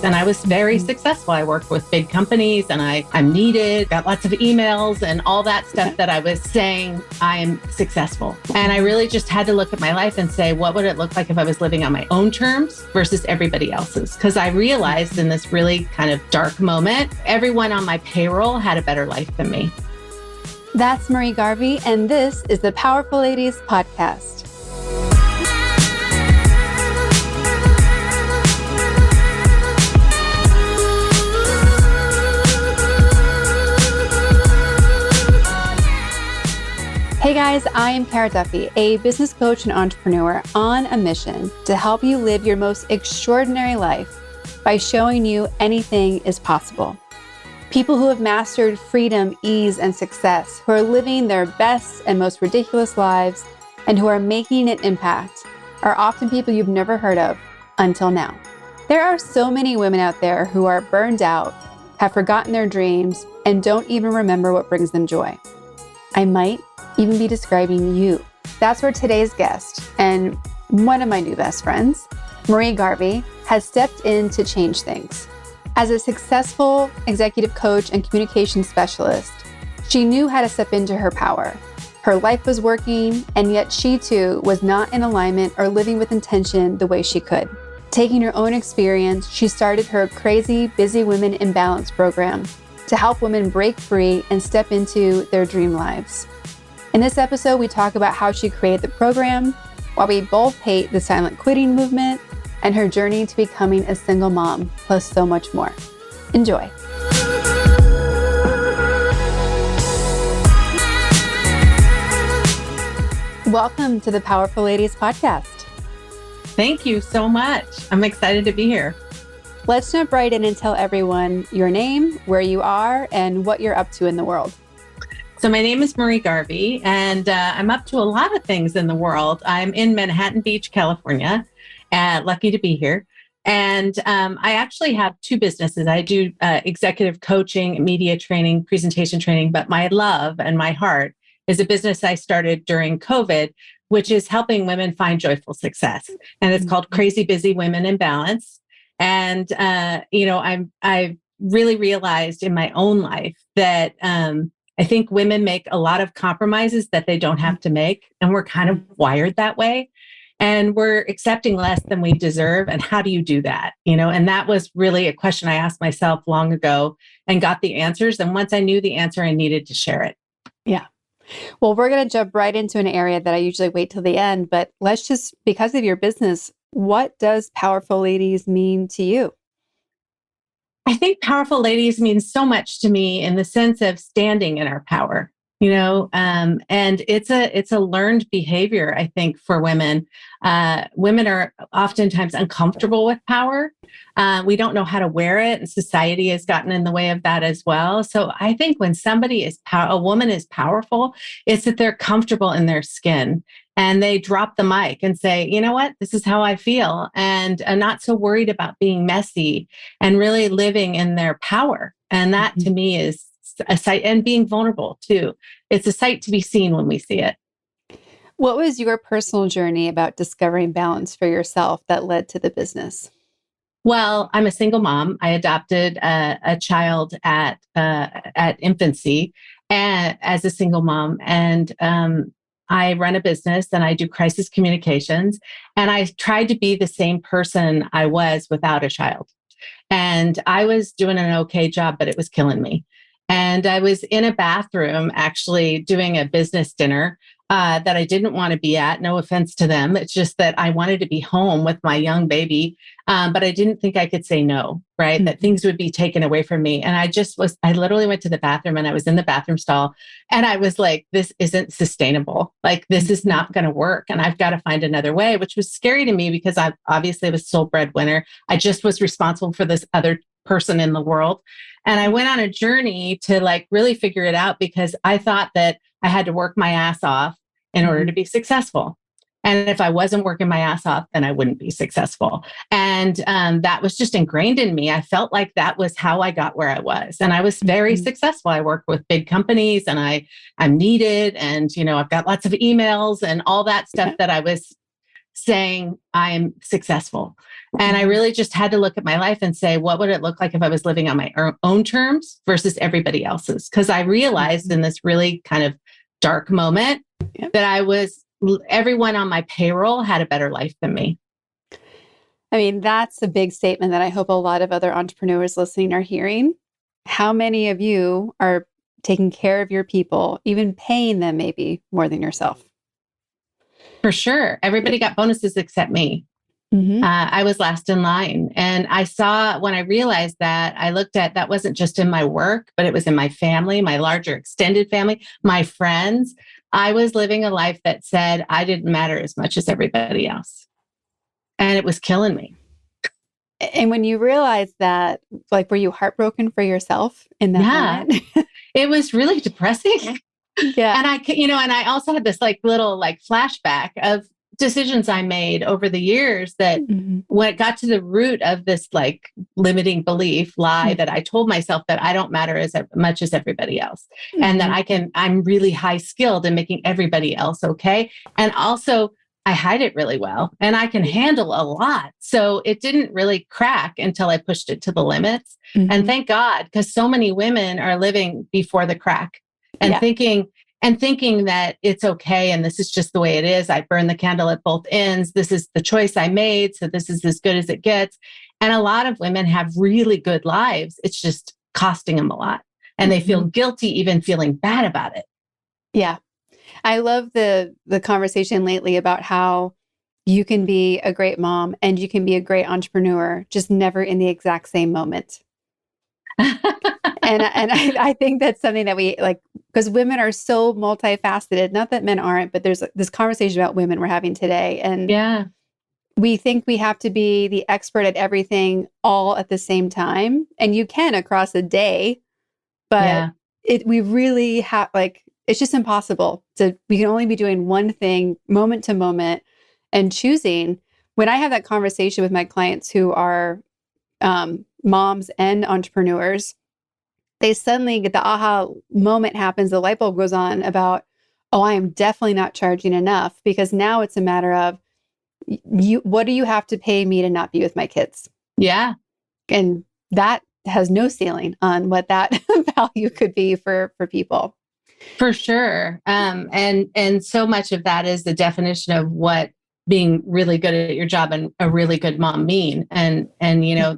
And I was very successful. I worked with big companies and I'm needed, got lots of emails and all that stuff that I was saying I'm successful. And I really just had to look at my life and say, what would it look like if I was living on my own terms versus everybody else's? Because I realized in this really kind of dark moment, everyone on my payroll had a better life than me. That's Marie Garvey, and this is the Powerful Ladies Podcast. Hey guys, I am Cara Duffy, a business coach and entrepreneur on a mission to help you live your most extraordinary life by showing you anything is possible. People who have mastered freedom, ease, and success, who are living their best and most ridiculous lives, and who are making an impact, are often people you've never heard of until now. There are so many women out there who are burned out, have forgotten their dreams, and don't even remember what brings them joy. I might even be describing you. That's where today's guest, and one of my new best friends, Marie Garvey, has stepped in to change things. As a successful executive coach and communication specialist, she knew how to step into her power. Her life was working, and yet she too was not in alignment or living with intention the way she could. Taking her own experience, she started her Crazy Busy Women in Balance program to help women break free and step into their dream lives. In this episode, we talk about how she created the program, why we both hate the silent quitting movement, and her journey to becoming a single mom, plus so much more. Enjoy. Welcome to the Powerful Ladies Podcast. Thank you so much. I'm excited to be here. Let's jump right in and tell everyone your name, where you are, and what you're up to in the world. So my name is Marie Garvey, and I'm up to a lot of things in the world. I'm in Manhattan Beach, California, lucky to be here. And I actually have two businesses. I do executive coaching, media training, presentation training, but my love and my heart is a business I started during COVID, which is helping women find joyful success. And it's called Crazy Busy Women in Balance. And, I've really realized in my own life that I think women make a lot of compromises that they don't have to make. And we're kind of wired that way. And we're accepting less than we deserve. And how do you do that? And that was really a question I asked myself long ago and got the answers. And once I knew the answer, I needed to share it. Yeah. Well, we're going to jump right into an area that I usually wait till the end, but let's just, because of your business, what does Powerful Ladies mean to you? I think Powerful Ladies means so much to me in the sense of standing in our power, and it's a learned behavior, I think, for women. Women are oftentimes uncomfortable with power. We don't know how to wear it, and society has gotten in the way of that as well. So I think when a woman is powerful, it's that they're comfortable in their skin. And they drop the mic and say, you know what, this is how I feel. And I'm not so worried about being messy and really living in their power. And that to me is a sight, and being vulnerable too. It's a sight to be seen when we see it. What was your personal journey about discovering balance for yourself that led to the business? Well, I'm a single mom. I adopted a child at infancy and as a single mom. And I run a business and I do crisis communications. And I tried to be the same person I was without a child. And I was doing an okay job, but it was killing me. And I was in a bathroom actually doing a business dinner that I didn't want to be at. No offense to them. It's just that I wanted to be home with my young baby. But I didn't think I could say no, right? Mm-hmm. That things would be taken away from me. And I literally went to the bathroom and I was in the bathroom stall and I was like, this isn't sustainable. Like, this is not going to work. And I've got to find another way, which was scary to me because I obviously was sole breadwinner. I just was responsible for this other person in the world. And I went on a journey to really figure it out because I thought that I had to work my ass off in order to be successful. And if I wasn't working my ass off, then I wouldn't be successful. And that was just ingrained in me. I felt like that was how I got where I was. And I was very successful. I worked with big companies and I'm needed. And, I've got lots of emails and all that stuff that I was saying I'm successful. And I really just had to look at my life and say, what would it look like if I was living on my own terms versus everybody else's? Because I realized in this really kind of dark moment that everyone on my payroll had a better life than me. I mean, that's a big statement that I hope a lot of other entrepreneurs listening are hearing. How many of you are taking care of your people, even paying them maybe more than yourself? For sure. Everybody got bonuses except me. I was last in line. And I saw, when I realized that, I looked at, that wasn't just in my work, but it was in my family, my larger extended family, my friends. I was living a life that said I didn't matter as much as everybody else. And it was killing me. And when you realized that, like, were you heartbroken for yourself in that moment? It was really depressing. Yeah. And I also had this little flashback of decisions I made over the years that when it got to the root of this limiting belief lie that I told myself that I don't matter as much as everybody else, and that I'm really high skilled in making everybody else okay. And also I hide it really well and I can handle a lot. So it didn't really crack until I pushed it to the limits. And thank God, because so many women are living before the crack and thinking that it's okay. And this is just the way it is. I burn the candle at both ends. This is the choice I made. So this is as good as it gets. And a lot of women have really good lives. It's just costing them a lot. And they feel guilty even feeling bad about it. Yeah. I love the conversation lately about how you can be a great mom and you can be a great entrepreneur, just never in the exact same moment. And I think that's something that we because women are so multifaceted. Not that men aren't, but there's this conversation about women we're having today. And we think we have to be the expert at everything all at the same time. And you can across a day, but we really have it's just impossible we can only be doing one thing moment to moment and choosing. When I have that conversation with my clients who are moms and entrepreneurs, they suddenly get the aha moment happens. The light bulb goes on about, oh, I am definitely not charging enough, because now it's a matter of what do you have to pay me to not be with my kids? Yeah. And that has no ceiling on what that value could be for people. For sure. And so much of that is the definition of what being really good at your job and a really good mom mean. And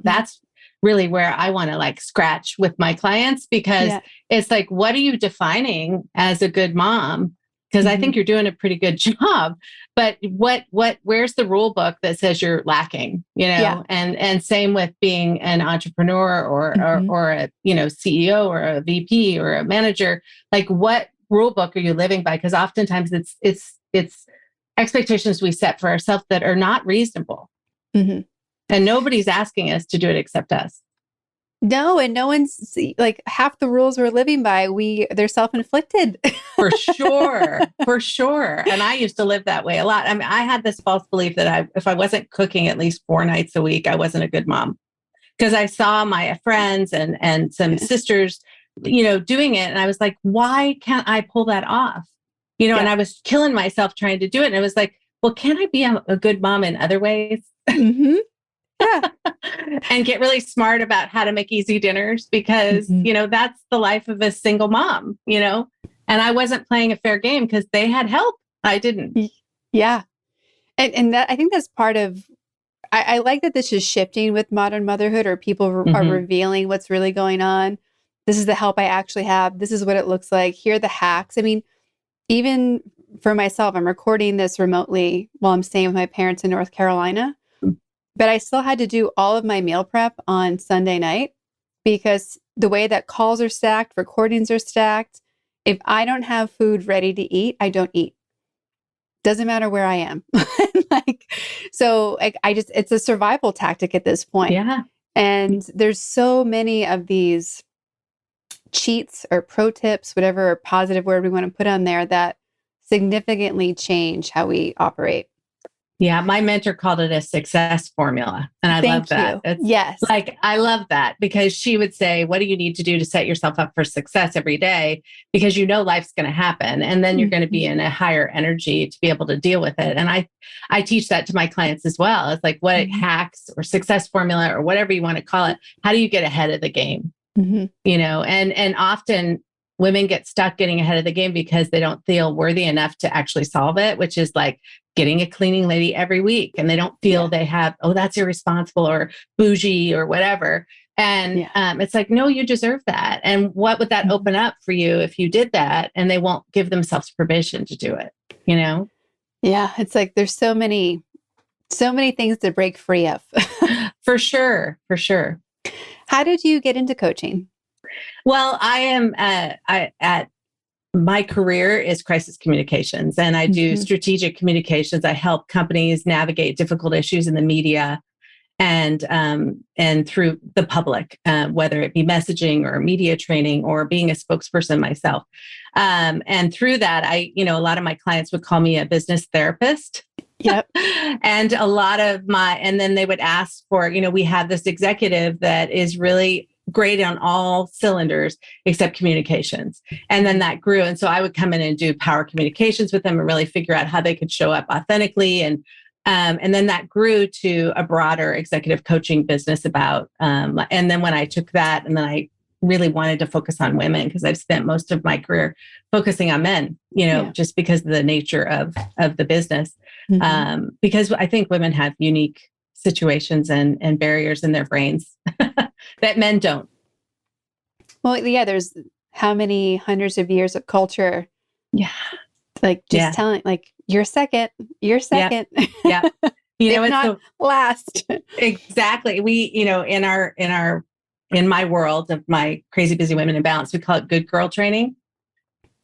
that's really where I want to scratch with my clients, because it's what are you defining as a good mom? Because I think you're doing a pretty good job, but where's the rule book that says you're lacking, and same with being an entrepreneur or a, CEO or a VP or a manager, what rule book are you living by? Because oftentimes it's expectations we set for ourselves that are not reasonable. And nobody's asking us to do it except us. No, and no one's half the rules we're living by, they're self-inflicted. For sure. For sure. And I used to live that way a lot. I mean, I had this false belief that if I wasn't cooking at least 4 nights a week, I wasn't a good mom, because I saw my friends and some sisters, doing it. And I was like, why can't I pull that off? And I was killing myself trying to do it. And it was like, well, can I be a good mom in other ways? And get really smart about how to make easy dinners, because, that's the life of a single mom, and I wasn't playing a fair game because they had help. I didn't. Yeah. And that, I think that's part of, I like that this is shifting with modern motherhood, or people are revealing what's really going on. This is the help I actually have. This is what it looks like. Here are the hacks. I mean, even for myself, I'm recording this remotely while I'm staying with my parents in North Carolina. But I still had to do all of my meal prep on Sunday night, because the way that calls are stacked, recordings are stacked. If I don't have food ready to eat, I don't eat. Doesn't matter where I am. It's a survival tactic at this point. Yeah. And there's so many of these cheats or pro tips, whatever positive word we want to put on there, that significantly change how we operate. Yeah, my mentor called it a success formula. And I love Thank that. you. It's Yes. like, I love that because she would say, what do you need to do to set yourself up for success every day? Because you know life's going to happen. And then you're going to be in a higher energy to be able to deal with it. And I teach that to my clients as well. It's like what hacks or success formula or whatever you want to call it. How do you get ahead of the game? You know, and often women get stuck getting ahead of the game because they don't feel worthy enough to actually solve it, which is like getting a cleaning lady every week. And they don't feel they have, oh, that's irresponsible or bougie or whatever. And it's like, no, you deserve that. And what would that open up for you if you did that? And they won't give themselves permission to do it, you know? Yeah. It's like, there's so many things to break free of. For sure. For sure. How did you get into coaching? Well, I am at my career is crisis communications, and I do strategic communications. I help companies navigate difficult issues in the media and through the public, whether it be messaging or media training or being a spokesperson myself. And through that, a lot of my clients would call me a business therapist. Yep. And and then they would ask for, we have this executive that is really great on all cylinders except communications. And then that grew. And so I would come in and do power communications with them and really figure out how they could show up authentically. And then that grew to a broader executive coaching business and then when I took that, and then I really wanted to focus on women because I've spent most of my career focusing on men, just because of the nature of the business. Because I think women have unique situations and barriers in their brains that men don't. Well, yeah, there's how many hundreds of years of culture. Yeah. Like just telling, like, you're second. Yeah. It's not last. Exactly. We, in my world of my crazy busy women in balance, we call it good girl training.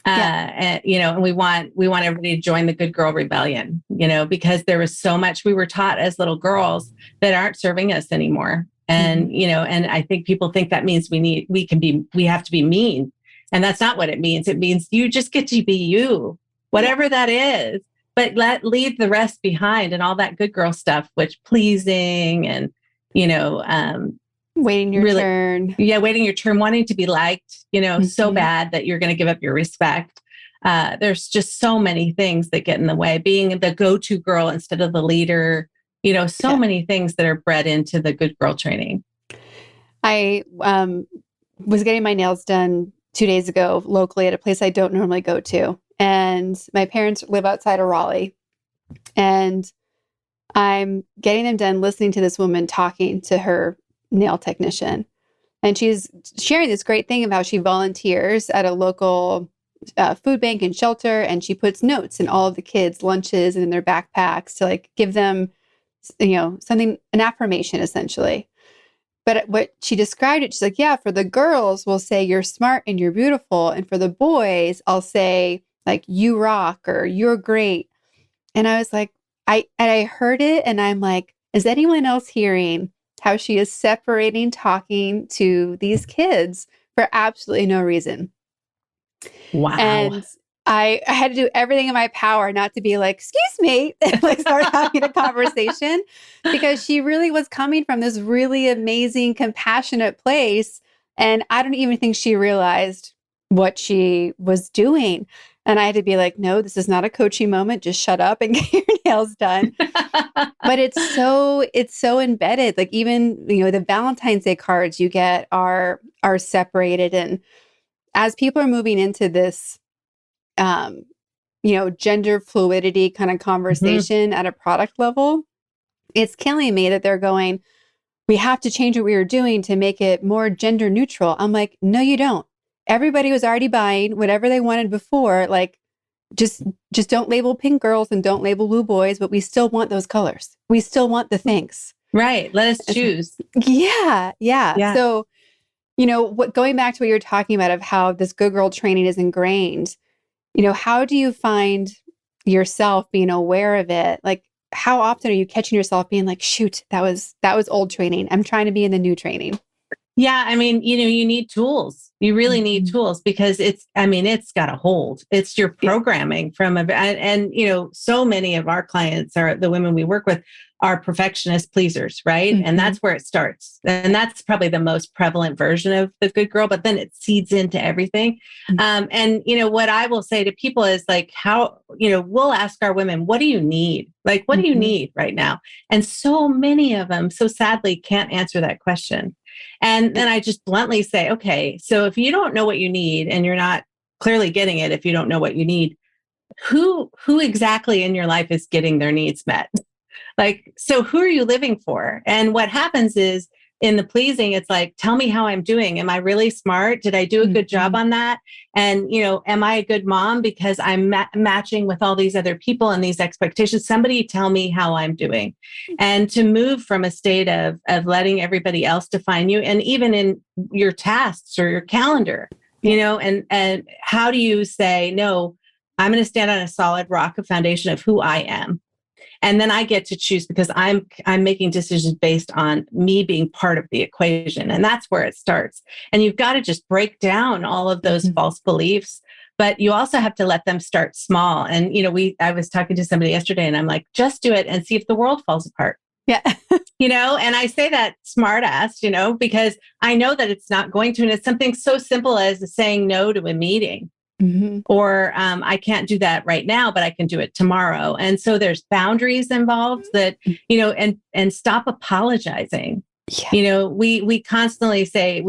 And we want everybody to join the good girl rebellion, because there was so much we were taught as little girls that aren't serving us anymore. And, and I think people think that means we have to be mean. And that's not what it means. It means you just get to be you, whatever that is, but leave the rest behind and all that good girl stuff, which pleasing and, waiting your turn. Yeah. Waiting your turn, wanting to be liked, so bad that you're going to give up your respect. There's just so many things that get in the way, being the go-to girl instead of the leader, so many things that are bred into the good girl training. I was getting my nails done 2 days ago locally at a place I don't normally go to. And my parents live outside of Raleigh. And I'm getting them done listening to this woman talking to her nail technician. And she's sharing this great thing about how she volunteers at a local food bank and shelter. And she puts notes in all of the kids' lunches and in their backpacks to like give them, something, an affirmation essentially. But what she described it, she's like, yeah, for the girls, we'll say you're smart and you're beautiful. And for the boys, I'll say like, you rock or you're great. And I was like, I heard it and I'm like, is anyone else hearing how she is separating talking to these kids for absolutely no reason? Wow. And I had to do everything in my power not to be like, excuse me, and like start having a conversation, because she really was coming from this really amazing, compassionate place. And I don't even think she realized what she was doing. And I had to be like, no, this is not a coaching moment. Just shut up and get your nails done. But it's so embedded. Like even, the Valentine's Day cards you get are separated. And as people are moving into this, gender fluidity kind of conversation at a product level, it's killing me that they're going, we have to change what we were doing to make it more gender neutral. I'm like, no, you don't. Everybody was already buying whatever they wanted before. Like, just don't label pink girls and don't label blue boys, but we still want those colors. We still want the things. Right. Let us choose. Yeah. So, going back to what you're talking about of how this good girl training is ingrained, how do you find yourself being aware of it? Like, how often are you catching yourself being like, shoot, that was old training. I'm trying to be in the new training. Yeah, I mean, you need tools. You really need Mhm. tools because it's got a hold. It's your Yeah. programming and so many of our clients are the women we work with are perfectionist pleasers, right? And Mhm. that's where it starts. And that's probably the most prevalent version of the good girl, but then it seeds into everything. Mhm. What I will say to people is like, we'll ask our women, what do you need? Like, what do you Mhm. need right now? And so many of them, so sadly, can't answer that question. And then I just bluntly say, okay, so if you don't know what you need and you're not clearly getting it, if you don't know what you need, who exactly in your life is getting their needs met? Like, so who are you living for? And what happens is in the pleasing, it's like, tell me how I'm doing. Am I really smart? Did I do a good job Mhm. on that? And, am I a good mom because I'm matching with all these other people and these expectations? Somebody tell me how I'm doing. And to move from a state of letting everybody else define you, and even in your tasks or your calendar, Yeah. and how do you say, no, I'm going to stand on a solid rock of foundation of who I am, and then I get to choose because I'm making decisions based on me being part of the equation, and that's where it starts. And you've got to just break down all of those Mhm. false beliefs, but you also have to let them start small. And I was talking to somebody yesterday and I'm like, just do it and see if the world falls apart. Yeah. And I say that smart ass, because I know that it's not going to. And it's something so simple as saying no to a meeting, Mhm. or I can't do that right now, but I can do it tomorrow. And so there's boundaries involved that, and stop apologizing. Yeah. We constantly say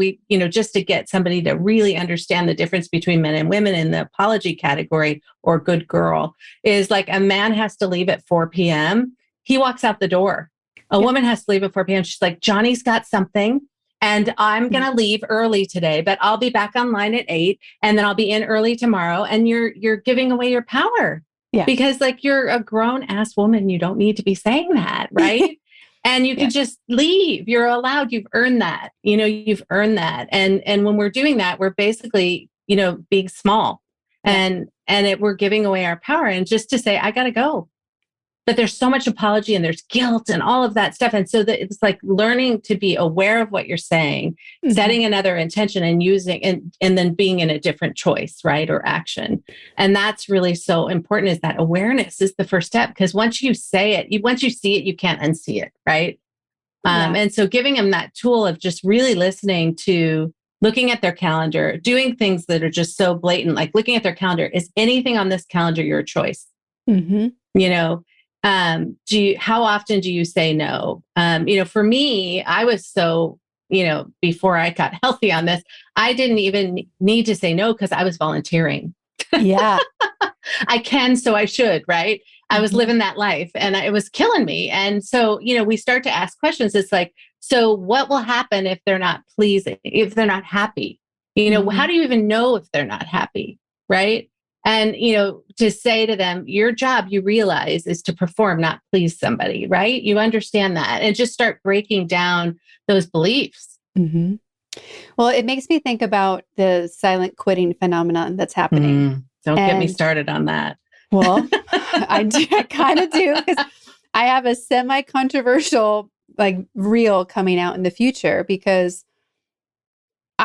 just to get somebody to really understand the difference between men and women in the apology category or good girl is like a man has to leave at 4 p.m. He walks out the door. A Yeah. woman has to leave at 4 p.m. She's like, Johnny's got something and I'm going to leave early today, but I'll be back online at 8 and then I'll be in early tomorrow. And you're giving away your power Yeah. because like you're a grown ass woman. You don't need to be saying that. Right. And you Yeah. could just leave. You're allowed. You've earned that. You've earned that. And when we're doing that, we're basically, being small Yeah. and we're giving away our power. And just to say, I got to go. But there's so much apology and there's guilt and all of that stuff. And so that it's like learning to be aware of what you're saying, Mhm. setting another intention and using and then being in a different choice, right? Or action. And that's really so important, is that awareness is the first step. Because once you say it, once you see it, you can't unsee it, right? Yeah. And so giving them that tool of just really listening to, looking at their calendar, doing things that are just so blatant, like looking at their calendar, is anything on this calendar your choice? Mhm. you know how often do you say no? For me, I was so, before I got healthy on this, I didn't even need to say no because I was volunteering. Yeah. I can, so I should, right? I was Mhm. living that life and it was killing me. And so, we start to ask questions. It's like, so what will happen if they're not pleasing, if they're not happy? How Mhm. do you even know if they're not happy? Right. And, to say to them, your job, you realize, is to perform, not please somebody, right? You understand that, and just start breaking down those beliefs. Mhm. Well, it makes me think about the silent quitting phenomenon that's happening. Don't get me And started on that. well, I kind of do, because I have a semi-controversial like reel coming out in the future, because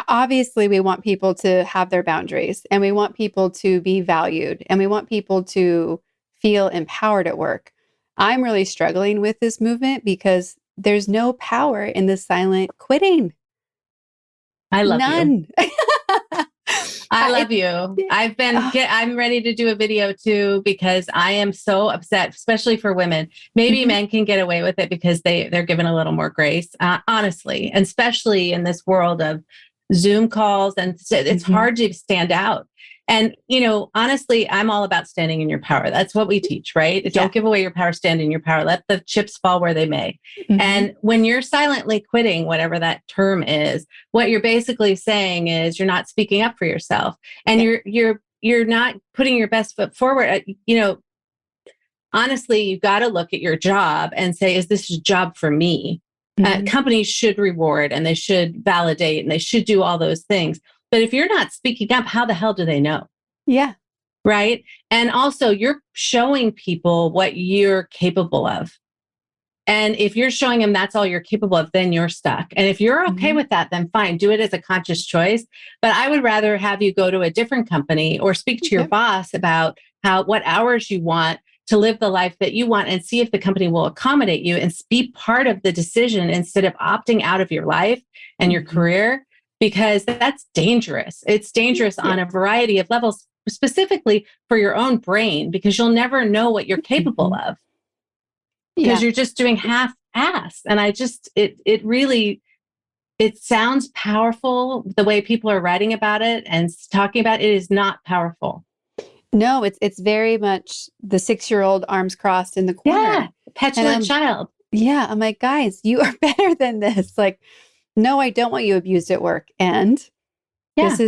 obviously we want people to have their boundaries and we want people to be valued and we want people to feel empowered at work. I'm really struggling with this movement because there's no power in the silent quitting. I love you. None. I love It, you. uh, I'm ready to do a video too, because I am so upset, especially for women. Maybe mhm. men can get away with it because they're given a little more grace, honestly, and especially in this world of Zoom calls. And it's Mhm. hard to stand out. And, honestly, I'm all about standing in your power. That's what we teach, right? Yeah. Don't give away your power, stand in your power. Let the chips fall where they may. Mhm. And when you're silently quitting, whatever that term is, what you're basically saying is you're not speaking up for yourself, and Yeah. you're not putting your best foot forward. Honestly, you've got to look at your job and say, is this a job for me? Mhm. Companies should reward and they should validate and they should do all those things. But if you're not speaking up, how the hell do they know? Yeah. Right. And also, you're showing people what you're capable of. And if you're showing them that's all you're capable of, then you're stuck. And if you're okay with that, then fine, do it as a conscious choice. But I would rather have you go to a different company or speak to your boss about what hours you want to live the life that you want, and see if the company will accommodate you and be part of the decision instead of opting out of your life and your career, because that's dangerous. It's dangerous on a variety of levels, specifically for your own brain, because you'll never know what you're capable of. Because you're just doing half-ass. And it really sounds powerful the way people are writing about it and talking about it. It is not powerful. No, it's very much the 6-year-old arms crossed in the corner. Yeah, petulant child. Yeah, I'm like, guys, you are better than this. Like, no, I don't want you abused at work. And this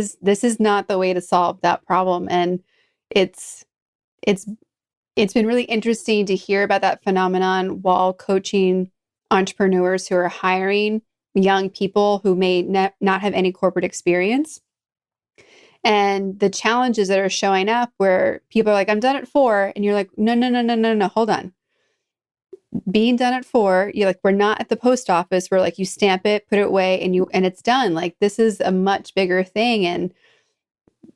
is not the way to solve that problem. And it's been really interesting to hear about that phenomenon while coaching entrepreneurs who are hiring young people who may not have any corporate experience. And the challenges that are showing up where people are like, I'm done at 4. And you're like, no, hold on. Being done at 4, you're like, we're not at the post office where like you stamp it, put it away, and it's done. Like, this is a much bigger thing. And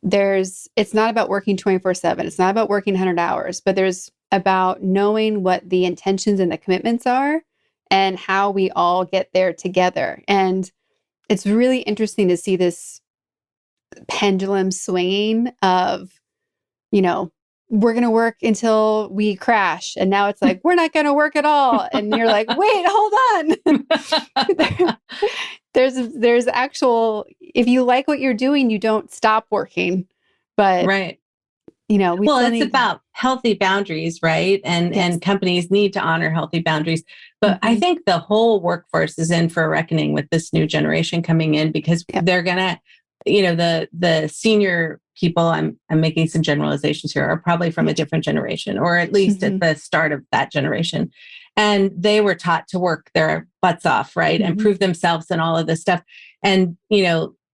it's not about working 24/7. It's not about working 100 hours, but there's about knowing what the intentions and the commitments are and how we all get there together. And it's really interesting to see this pendulum swinging of, we're going to work until we crash. And now it's like, we're not going to work at all. And you're like, wait, hold on. There's actual, if you like what you're doing, you don't stop working. But, right. it's about healthy boundaries, right? And companies need to honor healthy boundaries. But I think the whole workforce is in for a reckoning with this new generation coming in, because they're going to, the senior people, I'm making some generalizations here, are probably from a different generation, or at least at the start of that generation. And they were taught to work their butts off, right? And prove themselves and all of this stuff. And,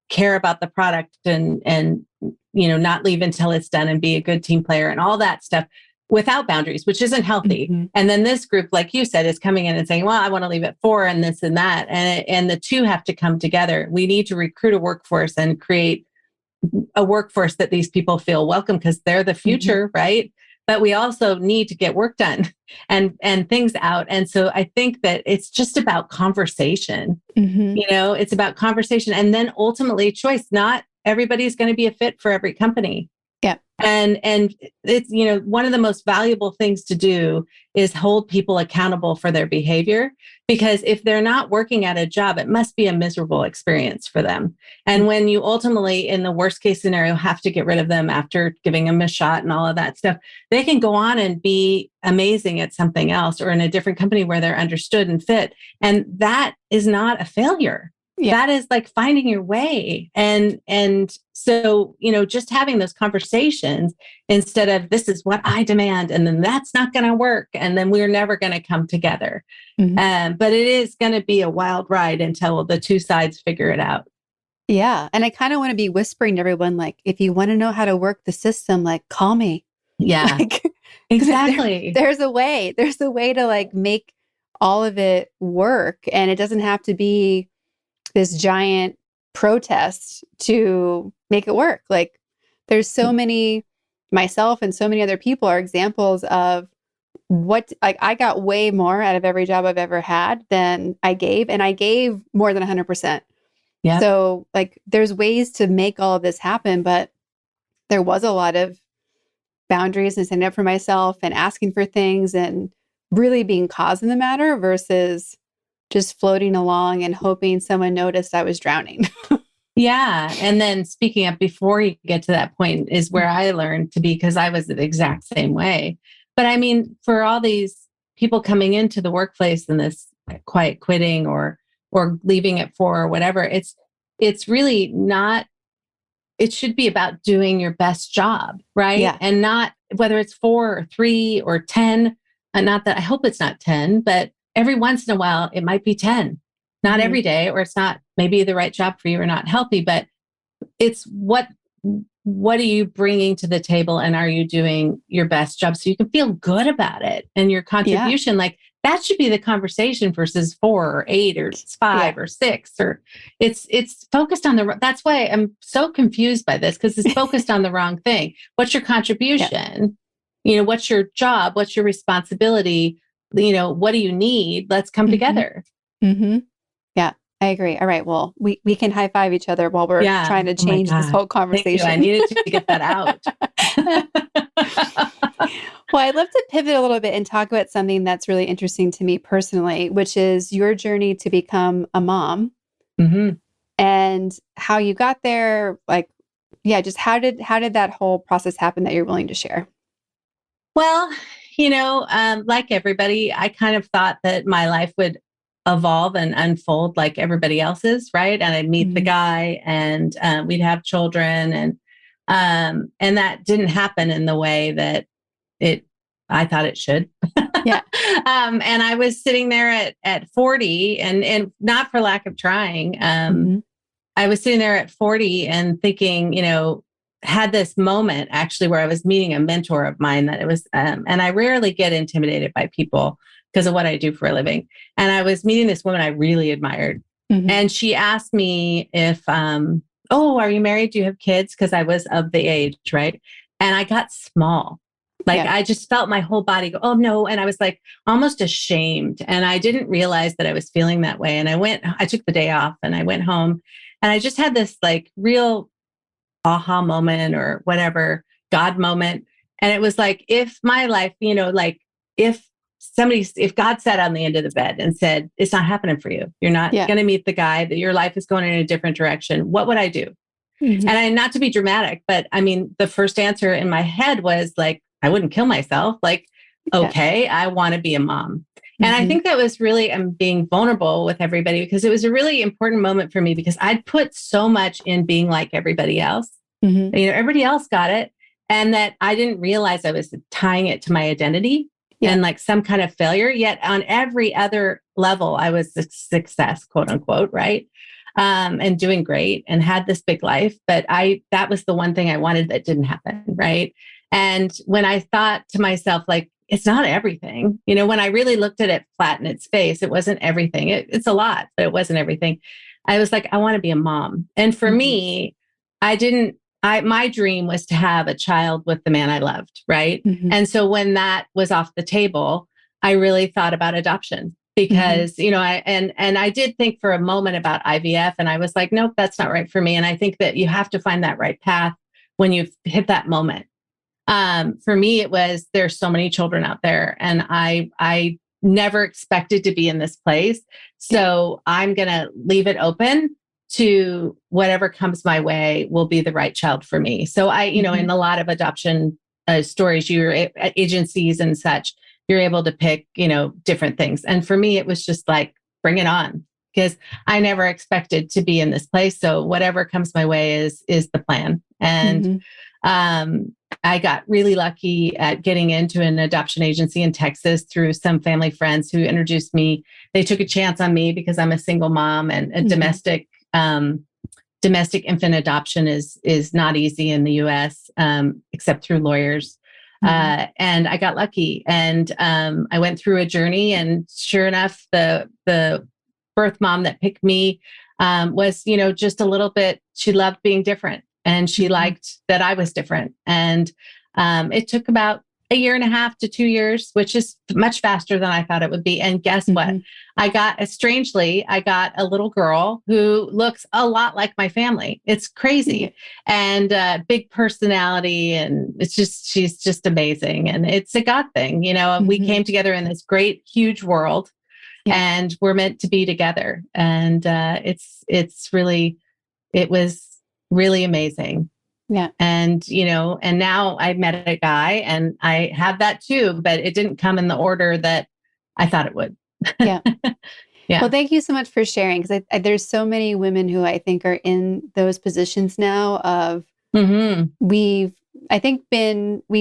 care about the product and not leave until it's done and be a good team player and all that stuff without boundaries, which isn't healthy. And then this group, like you said, is coming in and saying, well, I want to leave at 4 and this and that. And the two have to come together. We need to recruit a workforce and create a workforce that these people feel welcome, because they're the future, right? But we also need to get work done and things out. And so I think that it's just about conversation. It's about conversation, and then ultimately choice. Not everybody's going to be a fit for every company. Yeah. And it's, one of the most valuable things to do is hold people accountable for their behavior, because if they're not working at a job, it must be a miserable experience for them. And when you ultimately, in the worst case scenario, have to get rid of them after giving them a shot and all of that stuff, they can go on and be amazing at something else or in a different company where they're understood and fit. And that is not a failure. Yeah. That is like finding your way. And so, just having those conversations instead of this is what I demand, and then that's not going to work. And then we're never going to come together. But it is going to be a wild ride until the two sides figure it out. Yeah. And I kind of want to be whispering to everyone, like, if you want to know how to work the system, like, call me. Yeah, exactly. There's a way to like make all of it work. And it doesn't have to be this giant protest to make it work. Like, there's so many, myself and so many other people are examples of what, like, I got way more out of every job I've ever had than I gave, and I gave more than 100%. Yeah. So like, there's ways to make all of this happen, but there was a lot of boundaries and standing up for myself and asking for things and really being cause in the matter versus just floating along and hoping someone noticed I was drowning. Yeah. And then speaking up before you get to that point is where I learned to be, because I was the exact same way. But I mean, for all these people coming into the workplace and this quiet quitting or leaving at 4 or whatever, it's really not, it should be about doing your best job, right? Yeah. And not whether it's 4 or 3 or 10, and not that I hope it's not 10, but every once in a while, it might be 10, not every day, or it's not maybe the right job for you or not healthy, but it's what are you bringing to the table, and are you doing your best job so you can feel good about it and your contribution? Yeah. Like, that should be the conversation versus 4 or 8 or 5 or 6, or it's focused on that's why I'm so confused by this, because it's focused on the wrong thing. What's your contribution? What's your job? What's your responsibility? What do you need? Let's come together. Mm-hmm. Yeah, I agree. All right. Well, we can high five each other while we're trying to change this whole conversation. I needed to get that out. Well, I'd love to pivot a little bit and talk about something that's really interesting to me personally, which is your journey to become a mom, and how you got there. Just how did that whole process happen that you're willing to share? Well, like everybody, I kind of thought that my life would evolve and unfold like everybody else's, right? And I'd meet the guy, and we'd have children, and that didn't happen in the way that I thought it should. Yeah. And I was sitting there at 40, and not for lack of trying. I was sitting there at 40 and thinking, had this moment actually where I was meeting a mentor of mine that it was, and I rarely get intimidated by people because of what I do for a living. And I was meeting this woman I really admired. And she asked me if, are you married? Do you have kids? Because I was of the age, right? And I got small. I just felt my whole body go, oh no. And I was like almost ashamed. And I didn't realize that I was feeling that way. And I took the day off and I went home, and I just had this real aha moment, or whatever, God moment. And it was like, if my life, if God sat on the end of the bed and said, it's not happening for you, you're not going to meet the guy, that your life is going in a different direction, what would I do? And not to be dramatic, but I mean, the first answer in my head was I wouldn't kill myself. Okay, I want to be a mom. And I think that was really, I'm being vulnerable with everybody, because it was a really important moment for me, because I'd put so much in being like everybody else. Everybody else got it. And that I didn't realize I was tying it to my identity and some kind of failure. Yet on every other level, I was a success, quote unquote, right? And doing great and had this big life. But that was the one thing I wanted that didn't happen, right? And when I thought to myself, it's not everything, when I really looked at it flat in its face, it wasn't everything. It's a lot, but it wasn't everything. I was like, I want to be a mom. And for me, my dream was to have a child with the man I loved, right? And so when that was off the table, I really thought about adoption, because, I did think for a moment about IVF, and I was like, nope, that's not right for me. And I think that you have to find that right path when you've hit that moment. For me, it was, there's so many children out there, and I never expected to be in this place. So I'm going to leave it open to whatever comes my way will be the right child for me. So in a lot of adoption stories, agencies and such, you're able to pick, different things. And for me, it was just bring it on, because I never expected to be in this place. So whatever comes my way is the plan. And, I got really lucky at getting into an adoption agency in Texas through some family friends who introduced me. They took a chance on me because I'm a single mom, and a domestic infant adoption is not easy in the U.S. Except through lawyers. And I got lucky, and I went through a journey, and sure enough, the birth mom that picked me was, just a little bit, she loved being different. And she liked that I was different. And it took about 1.5 to 2 years, which is much faster than I thought it would be. And guess what? I got a little girl who looks a lot like my family. It's crazy. And big personality. And she's just amazing. And it's a God thing. We came together in this great, huge world, and we're meant to be together. And it was really amazing. Yeah. And, and now I met a guy, and I have that too, but it didn't come in the order that I thought it would. Yeah. Yeah. Well, thank you so much for sharing. Because there's so many women who I think are in those positions now of we've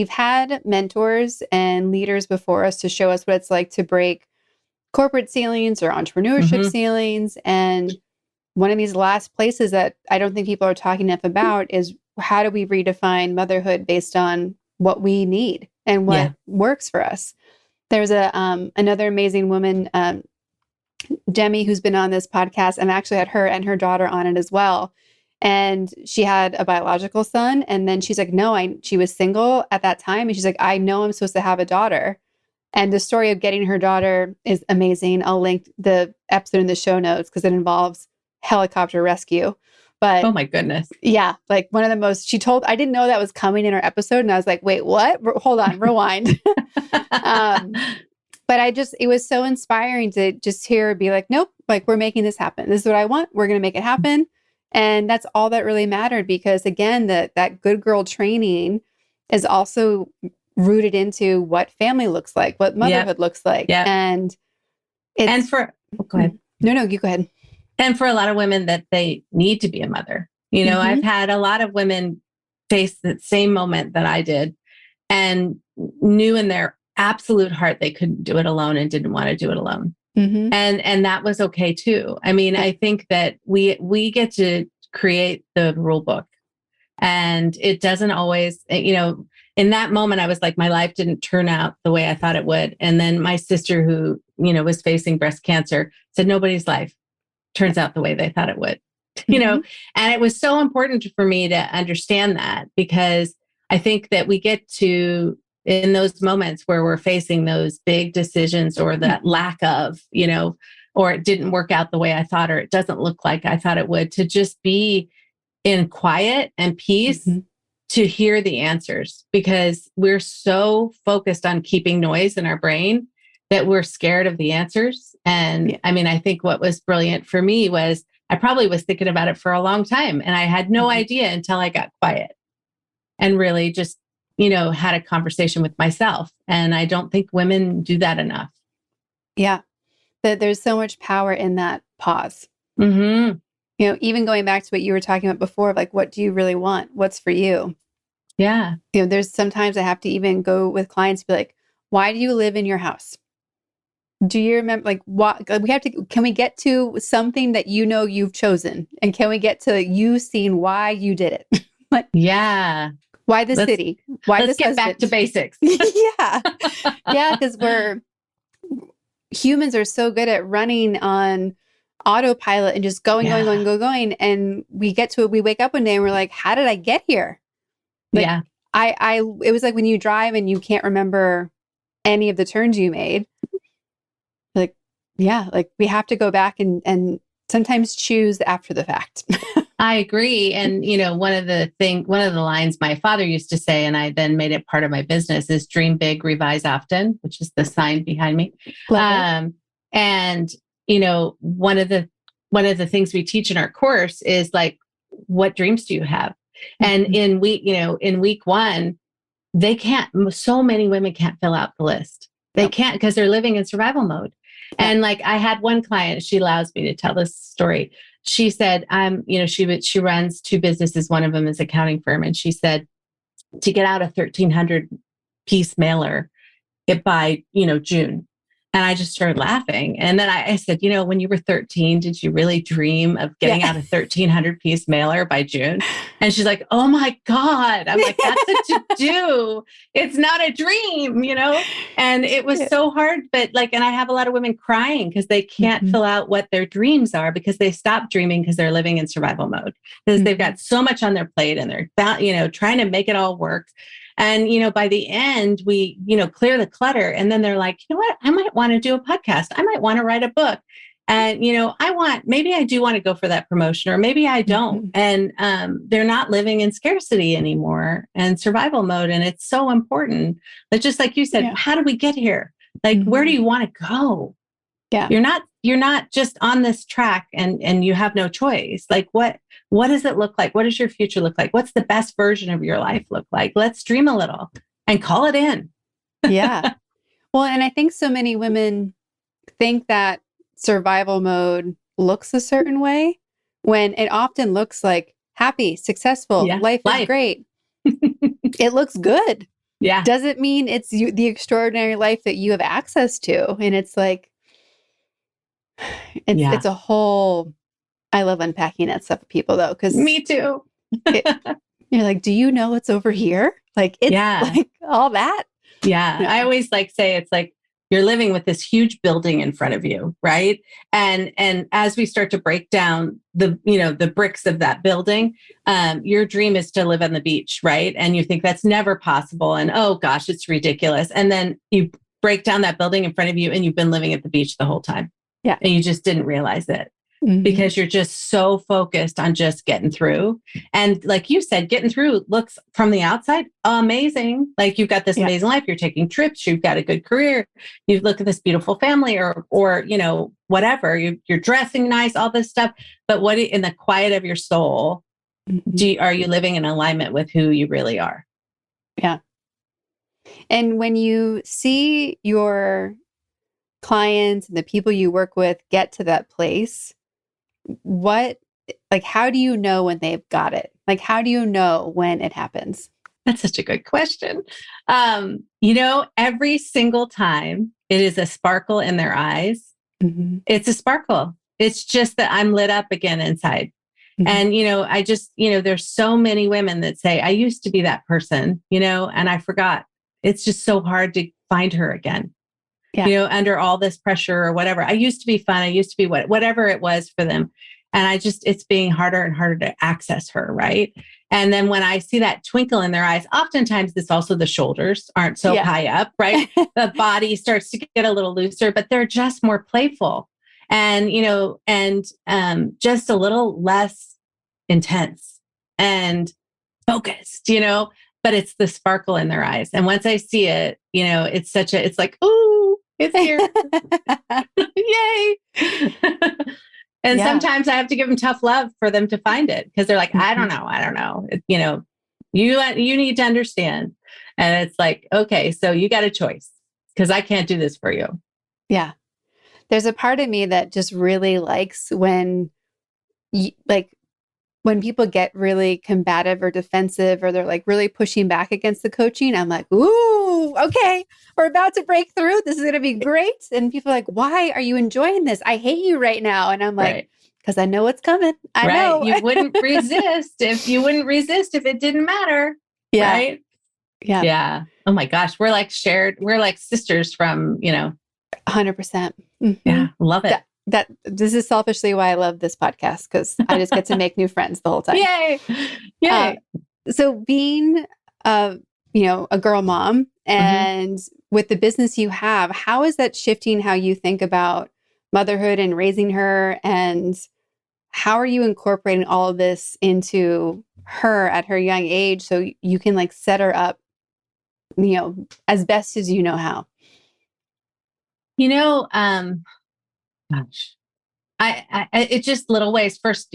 had mentors and leaders before us to show us what it's like to break corporate ceilings or entrepreneurship ceilings. And one of these last places that I don't think people are talking enough about is, how do we redefine motherhood based on what we need and what works for us? There's another amazing woman, Demi, who's been on this podcast, and I actually had her and her daughter on it as well. And she had a biological son. And then she's like, no, she was single at that time. And she's like, I know I'm supposed to have a daughter. And the story of getting her daughter is amazing. I'll link the episode in the show notes because it involves helicopter rescue. But oh my goodness. Yeah. Like one of the most, I didn't know that was coming in our episode. And I was like, wait, what? Hold on, rewind. But it was so inspiring to just hear her be like, nope, like we're making this happen. This is what I want. We're going to make it happen. And that's all that really mattered because again, that good girl training is also rooted into what family looks like, what motherhood looks like. Yep. And go ahead. No, you go ahead. And for a lot of women that they need to be a mother, I've had a lot of women face the same moment that I did and knew in their absolute heart they couldn't do it alone and didn't want to do it alone. Mm-hmm. And that was okay too. I mean, I think that we get to create the rule book and it doesn't always, in that moment, I was like, my life didn't turn out the way I thought it would. And then my sister who, was facing breast cancer said, nobody's life turns out the way they thought it would, and it was so important for me to understand that because I think that we get to, in those moments where we're facing those big decisions or that lack of, or it didn't work out the way I thought, or it doesn't look like I thought it would, to just be in quiet and peace to hear the answers because we're so focused on keeping noise in our brain that we're scared of the answers. And I mean, I think what was brilliant for me was I probably was thinking about it for a long time and I had no idea until I got quiet and really just, had a conversation with myself. And I don't think women do that enough. Yeah. There's so much power in that pause. Mm-hmm. Even going back to what you were talking about before, like, what do you really want? What's for you? Yeah. There's sometimes I have to even go with clients, be like, why do you live in your house? Do you remember, like, what can we get to something that you've chosen? And can we get to you seeing why you did it? Like, yeah. Why the city? Why let's get back to basics. Yeah. Yeah. Because humans are so good at running on autopilot and just going. And we wake up one day and we're like, how did I get here? Like, yeah. It was like when you drive and you can't remember any of the turns you made. Like, yeah, like we have to go back and sometimes choose after the fact. I agree. And, one of the lines my father used to say, and I then made it part of my business is dream big, revise often, which is the sign behind me. And, one of the things we teach in our course is like, what dreams do you have? And in week one, so many women can't fill out the list. They can't because they're living in survival mode. And like I had one client, she allows me to tell this story. She said, she runs two businesses. One of them is an accounting firm. And she said to get out a 1,300 piece mailer by, June. And I just started laughing. And then I said, when you were 13, did you really dream of getting out a 1,300 piece mailer by June? And she's like, oh my God. I'm like, that's a to-do. It's not a dream, And it was so hard. But and I have a lot of women crying because they can't fill out what their dreams are because they stopped dreaming because they're living in survival mode. Because they've got so much on their plate and they're, trying to make it all work. And, by the end, we, clear the clutter. And then they're like, you know what? I might want to do a podcast. I might want to write a book. And, maybe I do want to go for that promotion or maybe I don't. And they're not living in scarcity anymore and survival mode. And it's so important. But just like you said, how do we get here? Like, where do you want to go? Yeah. You're not just on this track and you have no choice. Like what does it look like? What does your future look like? What's the best version of your life look like? Let's dream a little and call it in. Yeah. Well, and I think so many women think that survival mode looks a certain way when it often looks like happy, successful, life is great. It looks good. Yeah. Doesn't mean it's the extraordinary life that you have access to. And it's like, it's a whole, I love unpacking that stuff with people though. Cause me too. You're like, do you know what's over here? Like, it's like all that. Yeah. I always say, it's like you're living with this huge building in front of you, right? And as we start to break down the bricks of that building, your dream is to live on the beach, right? And you think that's never possible, and oh gosh, it's ridiculous. And then you break down that building in front of you, and you've been living at the beach the whole time, and you just didn't realize it. Because you're just so focused on just getting through. And like you said, getting through looks from the outside amazing. Like you've got this amazing life. You're taking trips. You've got a good career. You look at this beautiful family or whatever. You're dressing nice, all this stuff. But what in the quiet of your soul, are you living in alignment with who you really are? Yeah. And when you see your clients and the people you work with get to that place, how do you know when they've got it? Like, how do you know when it happens? That's such a good question. Every single time it is a sparkle in their eyes. It's a sparkle. It's just that I'm lit up again inside. And, there's so many women that say, I used to be that person, and I forgot. It's just so hard to find her again. Under all this pressure or whatever. I used to be fun. I used to be whatever it was for them. And it's being harder and harder to access her. Right. And then when I see that twinkle in their eyes, oftentimes it's also the shoulders aren't so high up, right? The body starts to get a little looser, but they're just more playful and, just a little less intense and focused, but it's the sparkle in their eyes. And once I see it, it's like, ooh, it's here. Yay. And sometimes I have to give them tough love for them to find it because they're like, I don't know. You need to understand. And it's like, okay, so you got a choice because I can't do this for you. Yeah. There's a part of me that just really likes when people get really combative or defensive, or they're like really pushing back against the coaching. I'm like, ooh, okay, we're about to break through. This is going to be great. And people are like, why are you enjoying this? I hate you right now. And I'm like, because I know what's coming. I know. You wouldn't resist if it didn't matter. Yeah. Right. Yeah. Yeah. Oh my gosh. We're like sisters from, 100%. Yeah. Love it. This is selfishly why I love this podcast, because I just get to make new friends the whole time. Yay. Yay. So being, a girl mom and with the business you have, how is that shifting how you think about motherhood and raising her? And how are you incorporating all of this into her at her young age so you can set her up, as best as you know how? Gosh, it's just little ways. First,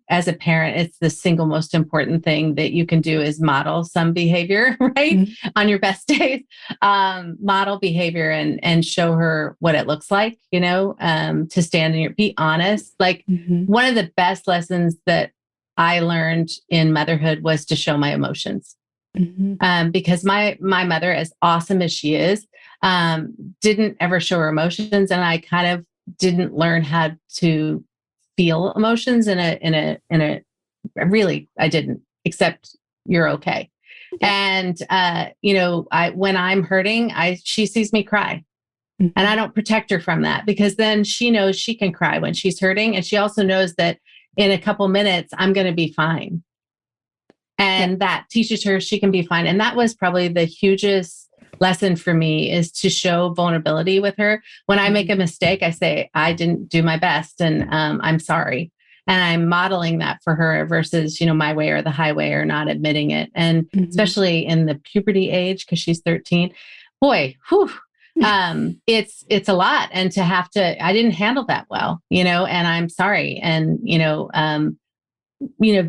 as a parent, it's the single most important thing that you can do is model some behavior, right? On your best days, model behavior and show her what it looks like, to stand in be honest. Like one of the best lessons that I learned in motherhood was to show my emotions. Because my mother, as awesome as she is, didn't ever show her emotions. And I kind of didn't learn how to feel emotions really, I didn't, except you're okay. Yeah. And, when I'm hurting, she sees me cry and I don't protect her from that, because then she knows she can cry when she's hurting. And she also knows that in a couple minutes, I'm going to be fine. And that teaches her she can be fine. And that was probably the hugest lesson for me, is to show vulnerability with her. When I make a mistake, I say, I didn't do my best and I'm sorry. And I'm modeling that for her versus, my way or the highway, or not admitting it. And especially in the puberty age, because she's 13, boy, it's a lot. And I didn't handle that well, and I'm sorry. And,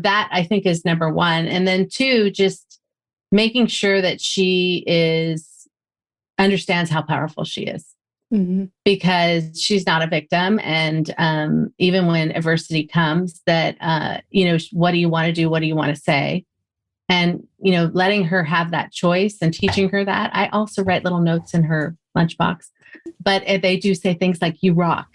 that I think is number one. And then two, just making sure that she understands how powerful she is, because she's not a victim. And even when adversity comes, that, what do you want to do? What do you want to say? And, letting her have that choice and teaching her that. I also write little notes in her lunchbox, but they do say things like, you rock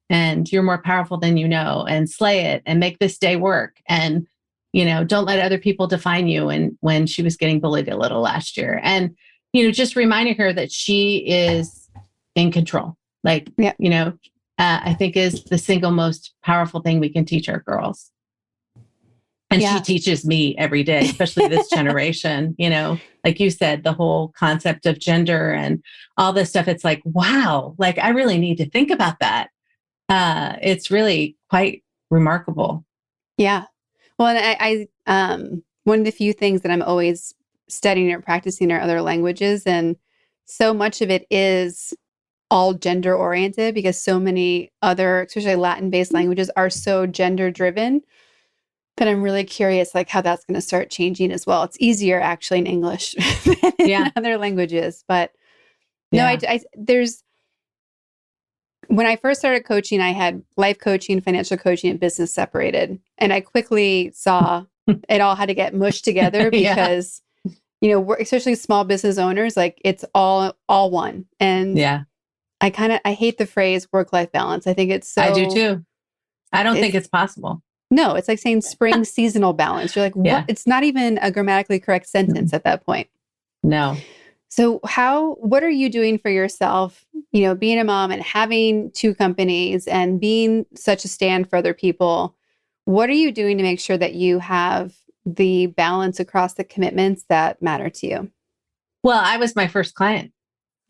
and you're more powerful than you know, and slay it and make this day work. And, don't let other people define you. And when she was getting bullied a little last year, and, just reminding her that she is in control. Like, Yeah. I think is the single most powerful thing we can teach our girls. And Yeah. she teaches me every day, especially this generation, like you said, the whole concept of gender and all this stuff. It's like, wow, like I really need to think about that. It's really quite remarkable. Yeah. Well, and one of the few things that I'm always studying or practicing are other languages. And so much of it is all gender oriented because so many other, especially Latin-based languages, are so gender driven. But I'm really curious, like how that's going to start changing as well. It's easier actually in English than in other languages. But no, there's, when I first started coaching, I had life coaching, financial coaching, and business separated. And I quickly saw it all had to get mushed together because, especially small business owners, like it's all one. And I hate the phrase work-life balance. I think it's so. I do too. I don't think it's possible. No, it's like saying spring seasonal balance. You're like, what? It's not even a grammatically correct sentence at that point. No. So what are you doing for yourself, being a mom and having 2 companies and being such a stand for other people? What are you doing to make sure that you have the balance across the commitments that matter to you? Well, I was my first client,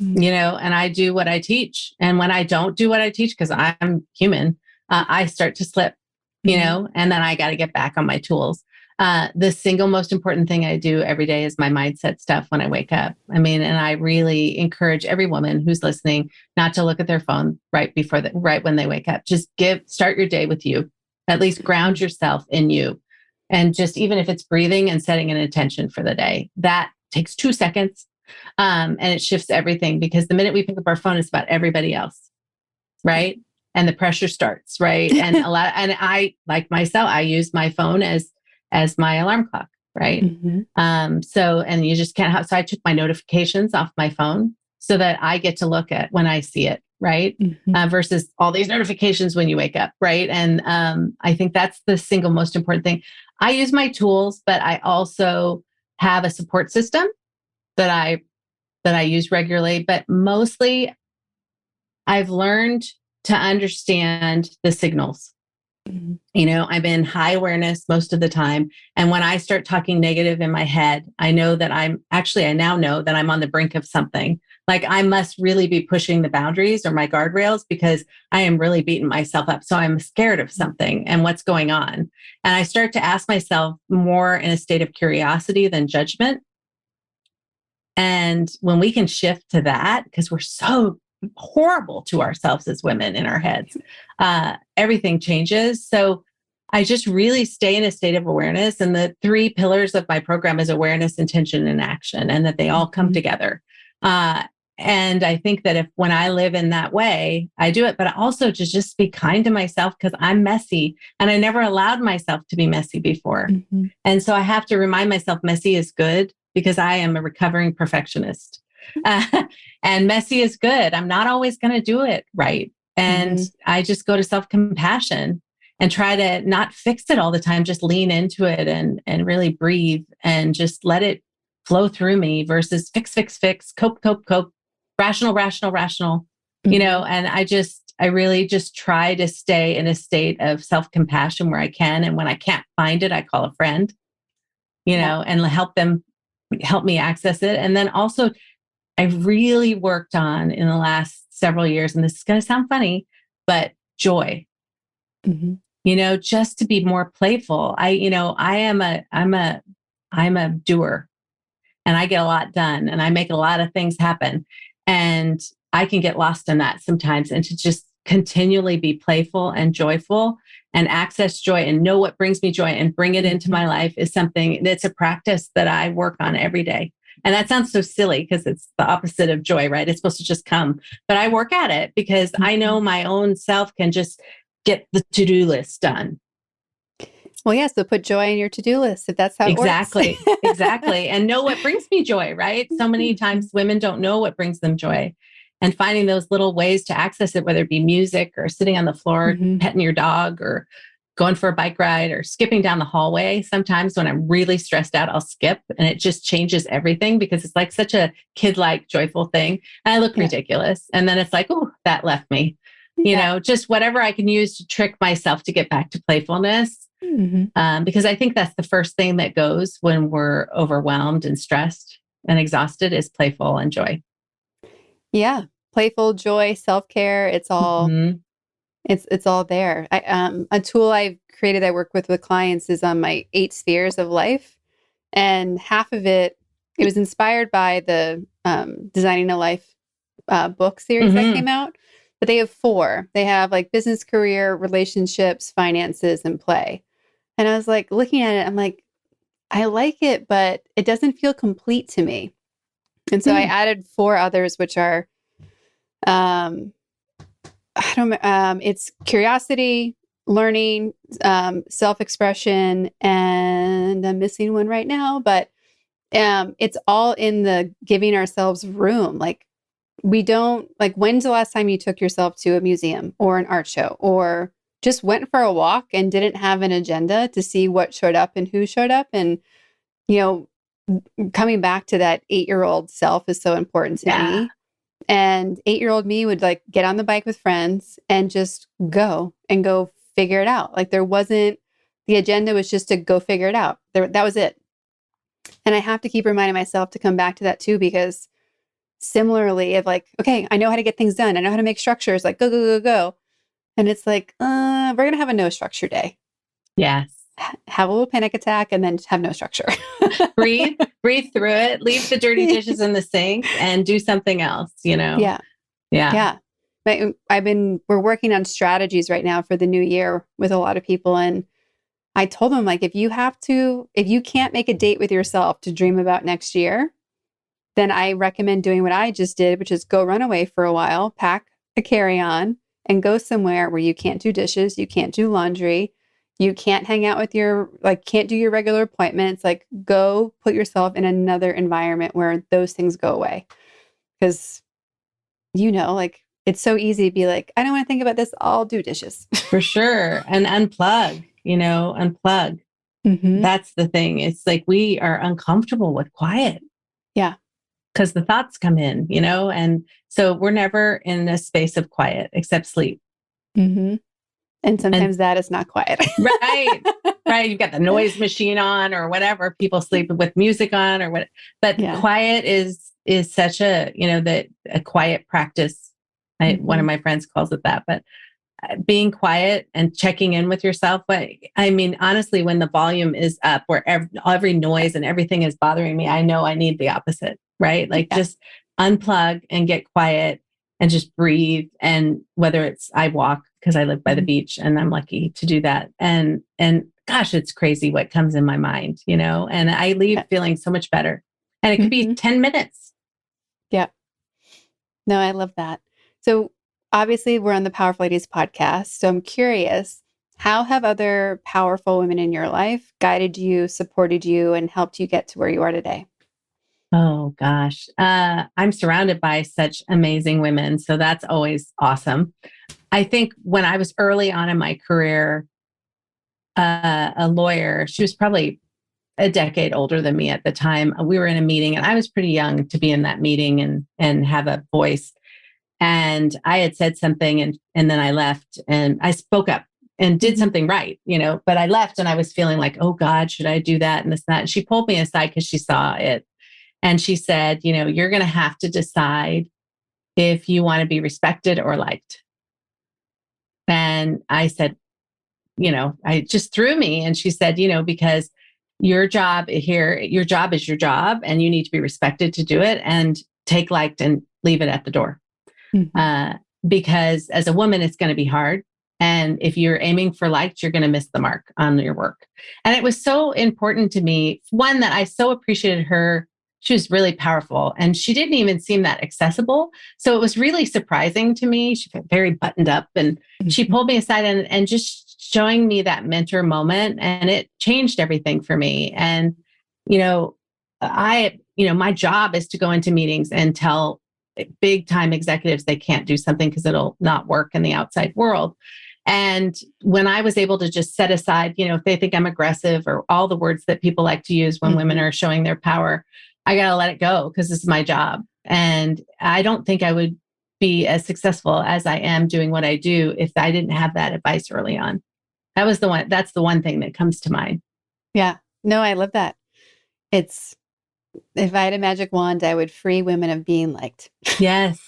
and I do what I teach. And when I don't do what I teach, because I'm human, I start to slip. And then I got to get back on my tools. The single most important thing I do every day is my mindset stuff when I wake up. I mean, and I really encourage every woman who's listening not to look at their phone right when they wake up. Just start your day with you, at least ground yourself in you. And just even if it's breathing and setting an intention for the day, that takes 2 seconds. And it shifts everything because the minute we pick up our phone, it's about everybody else. Right. And the pressure starts, right? And I, like myself, I use my phone as my alarm clock, right? And you just can't have, so I took my notifications off my phone so that I get to look at when I see it, right? Versus all these notifications when you wake up, right? And I think that's the single most important thing. I use my tools, but I also have a support system that I use regularly, but mostly I've learned to understand the signals. I'm in high awareness most of the time. And when I start talking negative in my head, I now know that I'm on the brink of something. Like I must really be pushing the boundaries or my guardrails because I am really beating myself up. So I'm scared of something and what's going on. And I start to ask myself more in a state of curiosity than judgment. And when we can shift to that, because we're so horrible to ourselves as women in our heads, everything changes. So I just really stay in a state of awareness. And the 3 pillars of my program is awareness, intention, and action, and that they all come together. And I think that when I live in that way, I do it, but also to just be kind to myself because I'm messy and I never allowed myself to be messy before. And so I have to remind myself messy is good because I am a recovering perfectionist. And messy is good. I'm not always going to do it right. And I just go to self-compassion and try to not fix it all the time, just lean into it and really breathe and just let it flow through me versus fix, cope, rational, and I really just try to stay in a state of self-compassion where I can. And when I can't find it, I call a friend, and help me access it. And then also I've really worked on in the last several years, and this is going to sound funny, but joy, just to be more playful. I'm a doer and I get a lot done and I make a lot of things happen, and I can get lost in that sometimes, and to just continually be playful and joyful and access joy and know what brings me joy and bring it into my life is something that's a practice that I work on every day. And that sounds so silly because it's the opposite of joy, right? It's supposed to just come. But I work at it because I know my own self can just get the to-do list done. Well, yes, so put joy in your to-do list if that's how it works. Exactly. And know what brings me joy, right? So many times women don't know what brings them joy. And finding those little ways to access it, whether it be music or sitting on the floor, petting your dog or going for a bike ride or skipping down the hallway. Sometimes when I'm really stressed out, I'll skip and it just changes everything because it's like such a kid-like joyful thing. And I look ridiculous. And then it's like, oh, that left me, just whatever I can use to trick myself to get back to playfulness. Because I think that's the first thing that goes when we're overwhelmed and stressed and exhausted is playful and joy. Yeah. Playful joy, self-care. It's all, it's all there. A tool I've created, I work with clients is on my 8 spheres of life. And half of it was inspired by the Designing a Life book series that came out. But they have 4. They have like business, career, relationships, finances, and play. And I was like, looking at it, I'm like, I like it, but it doesn't feel complete to me. And so I added 4 others, which are, it's curiosity, learning, self-expression, and I'm missing one right now, but it's all in the giving ourselves room. Like when's the last time you took yourself to a museum or an art show or just went for a walk and didn't have an agenda to see what showed up and who showed up? And, coming back to that 8-year-old self is so important to me. And 8-year-old me would like get on the bike with friends and just go figure it out. Like the agenda was just to go figure it out. That was it. And I have to keep reminding myself to come back to that too, because similarly of like, okay, I know how to get things done. I know how to make structures, like go, go, go, go. And it's like, we're going to have a no structure day. Yes. Have a little panic attack and then have no structure. breathe through it, leave the dirty dishes in the sink and do something else, Yeah. We're working on strategies right now for the new year with a lot of people. And I told them, like, if you can't make a date with yourself to dream about next year, then I recommend doing what I just did, which is go run away for a while, pack a carry-on and go somewhere where you can't do dishes, you can't do laundry, you can't hang out with can't do your regular appointments. Like, go put yourself in another environment where those things go away. Because, it's so easy to be like, I don't want to think about this. I'll do dishes. For sure. And unplug. That's the thing. It's like we are uncomfortable with quiet. Yeah. Because the thoughts come in, and so we're never in a space of quiet except sleep. And sometimes that is not quiet. Right. You've got the noise machine on or whatever. People sleep with music on or what. But quiet is such a, a quiet practice. One of my friends calls it that. But being quiet and checking in with yourself. I mean, honestly, when the volume is up, where every noise and everything is bothering me, I know I need the opposite, right? Like just unplug and get quiet and just breathe. And whether it's I walk because I live by the beach and I'm lucky to do that. And gosh, it's crazy what comes in my mind, and I leave feeling so much better. And it could be 10 minutes. Yeah. No, I love that. So obviously we're on the Powerful Ladies podcast. So I'm curious, how have other powerful women in your life guided you, supported you, and helped you get to where you are today? Oh, gosh. I'm surrounded by such amazing women. So that's always awesome. I think when I was early on in my career, a lawyer, she was probably a decade older than me at the time. We were in a meeting and I was pretty young to be in that meeting and have a voice. And I had said something and then I left and I spoke up and did something right, but I left and I was feeling like, oh God, should I do that? And this, and that. And she pulled me aside because she saw it. And she said, you're going to have to decide if you want to be respected or liked. And I said, I just threw me. And she said, because your job is your job and you need to be respected to do it and take liked and leave it at the door. Because as a woman, it's going to be hard. And if you're aiming for liked, you're going to miss the mark on your work. And it was so important to me. One, that I so appreciated her. She was really powerful and she didn't even seem that accessible. So it was really surprising to me. She felt very buttoned up and she pulled me aside and just showing me that mentor moment. And it changed everything for me. And, my job is to go into meetings and tell big time executives they can't do something because it'll not work in the outside world. And when I was able to just set aside, if they think I'm aggressive or all the words that people like to use when women are showing their power, I got to let it go because this is my job. And I don't think I would be as successful as I am doing what I do if I didn't have that advice early on. That's the one thing that comes to mind. Yeah. No, I love that. If I had a magic wand, I would free women of being liked. Yes.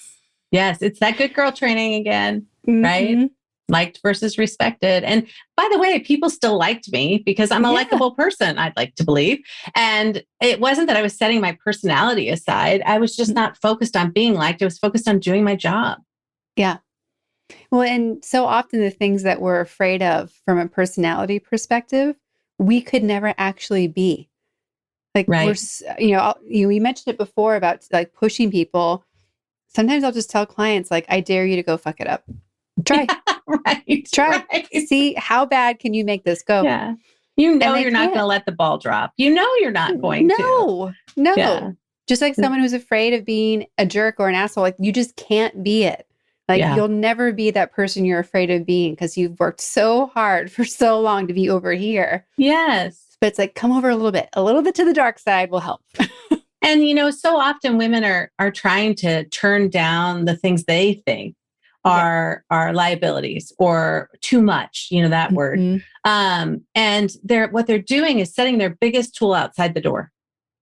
Yes. It's that good girl training again, right? Liked versus respected. And by the way, people still liked me because I'm a likable person, I'd like to believe. And it wasn't that I was setting my personality aside. I was just not focused on being liked. I was focused on doing my job. Yeah. Well, and so often the things that we're afraid of from a personality perspective, we could never actually be. Like we mentioned it before about like pushing people. Sometimes I'll just tell clients, like, I dare you to go fuck it up. Try. Try. Right. See how bad can you make this go? Yeah. You're not going to let the ball drop. You're not going to. No. Yeah. Just like someone who's afraid of being a jerk or an asshole, like you just can't be it. Like you'll never be that person you're afraid of being because you've worked so hard for so long to be over here. Yes. But it's like, come over a little bit to the dark side will help. And, so often women are trying to turn down the things they think are liabilities or too much, that word. And what they're doing is setting their biggest tool outside the door,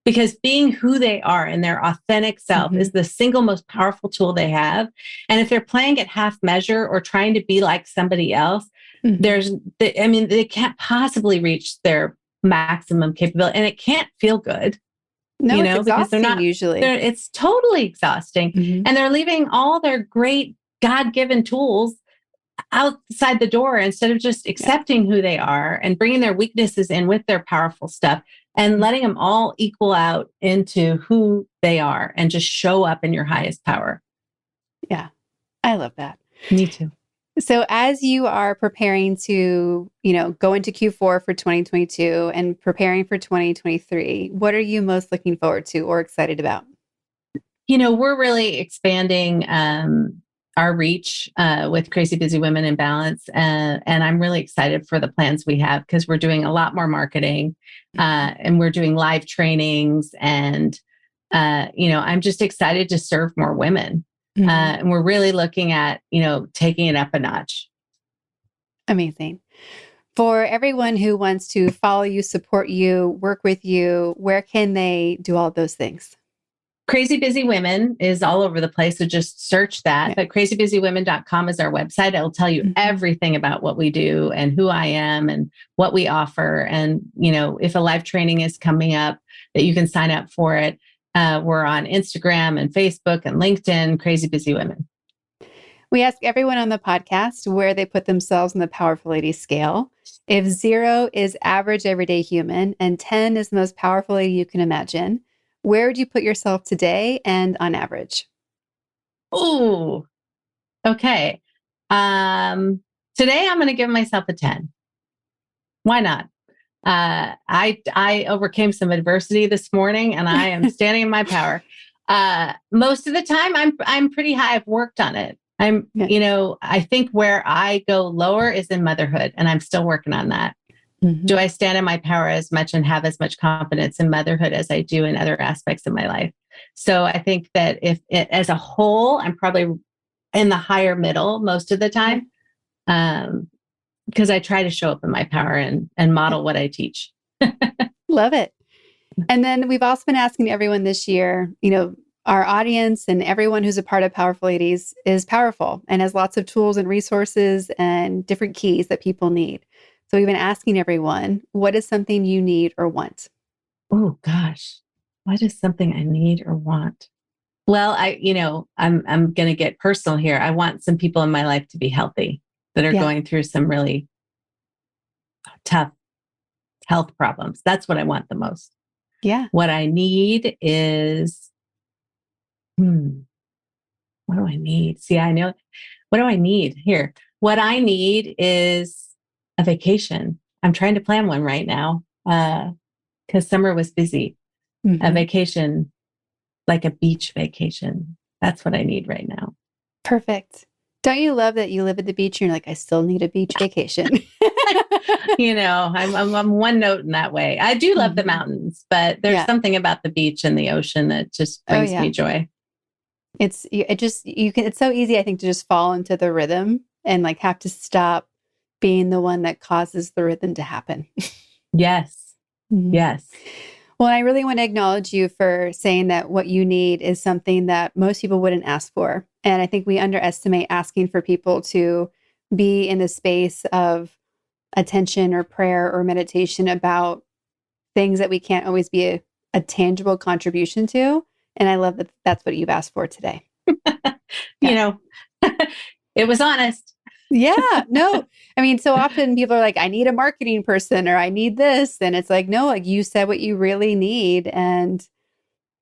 because being who they are and their authentic self is the single most powerful tool they have. And if they're playing at half measure or trying to be like somebody else, they can't possibly reach their maximum capability, and it can't feel good. No, it's exhausting usually. It's totally exhausting. And they're leaving all their great God-given tools outside the door instead of just accepting who they are and bringing their weaknesses in with their powerful stuff and letting them all equal out into who they are and just show up in your highest power. Yeah, I love that. Me too. So as you are preparing to, go into Q4 for 2022 and preparing for 2023, what are you most looking forward to or excited about? We're really expanding our reach with Crazy Busy Women in Balance. And I'm really excited for the plans we have because we're doing a lot more marketing and we're doing live trainings. And, I'm just excited to serve more women. And we're really looking at, taking it up a notch. Amazing. For everyone who wants to follow you, support you, work with you, where can they do all of those things? Crazy Busy Women is all over the place. So just search that. But crazybusywomen.com is our website. It'll tell you everything about what we do and who I am and what we offer. And, if a live training is coming up, that you can sign up for it. We're on Instagram and Facebook and LinkedIn, Crazy Busy Women. We ask everyone on the podcast where they put themselves on the Powerful Lady scale. If 0 is average everyday human and 10 is the most powerful lady you can imagine, where would you put yourself today and on average? Oh, okay. Today I'm going to give myself a 10. Why not? I overcame some adversity this morning and I am standing in my power. Most of the time I'm pretty high. I've worked on it. I think where I go lower is in motherhood and I'm still working on that. Do I stand in my power as much and have as much confidence in motherhood as I do in other aspects of my life? So I think that as a whole, I'm probably in the higher middle most of the time. Because I try to show up in my power and model what I teach. Love it. And then we've also been asking everyone this year, our audience and everyone who's a part of Powerful Ladies is powerful and has lots of tools and resources and different keys that people need. So we've been asking everyone, what is something you need or want? Oh gosh, what is something I need or want? Well, I'm going to get personal here. I want some people in my life to be healthy that are going through some really tough health problems. That's what I want the most. Yeah. What I need is, what do I need? See, I know, what do I need here? What I need is a vacation. I'm trying to plan one right now because summer was busy. A vacation, like a beach vacation. That's what I need right now. Perfect. Don't you love that you live at the beach and you're like, I still need a beach vacation? I'm one note in that way. I do love the mountains, but there's something about the beach and the ocean that just brings me joy. It's so easy, I think, to just fall into the rhythm and like have to stop being the one that causes the rhythm to happen. Yes. Yes. Well, I really want to acknowledge you for saying that what you need is something that most people wouldn't ask for. And I think we underestimate asking for people to be in the space of attention or prayer or meditation about things that we can't always be a tangible contribution to. And I love that that's what you've asked for today. It was honest. Yeah, no. I mean, so often people are like, I need a marketing person or I need this. And it's like, no, like you said what you really need. And,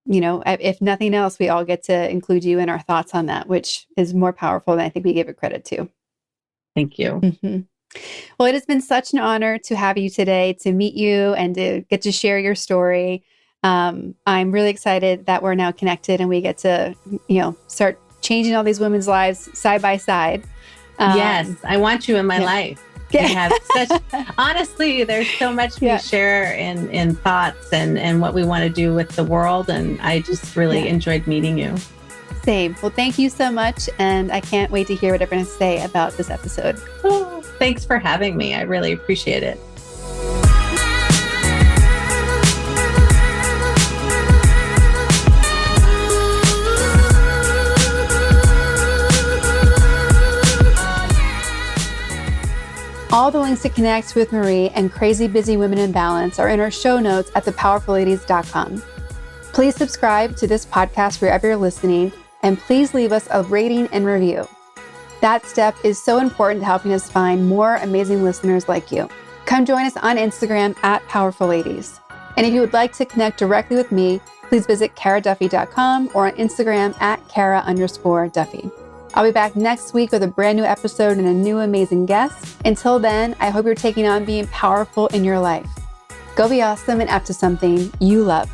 if nothing else, we all get to include you in our thoughts on that, which is more powerful than I think we give it credit to. Thank you. Mm-hmm. Well, it has been such an honor to have you today, to meet you and to get to share your story. I'm really excited that we're now connected and we get to, start changing all these women's lives side by side. Yes, I want you in my life. We have honestly, there's so much we share in thoughts and what we want to do with the world. And I just really enjoyed meeting you. Same. Well, thank you so much. And I can't wait to hear what everyone has to say about this episode. Oh, thanks for having me. I really appreciate it. All the links to connect with Marie and Crazy Busy Women in Balance are in our show notes at thepowerfulladies.com. Please subscribe to this podcast wherever you're listening, and please leave us a rating and review. That step is so important to helping us find more amazing listeners like you. Come join us on Instagram at PowerfulLadies. And if you would like to connect directly with me, please visit karaduffy.com or on Instagram at Kara_Duffy. I'll be back next week with a brand new episode and a new amazing guest. Until then, I hope you're taking on being powerful in your life. Go be awesome and up to something you love.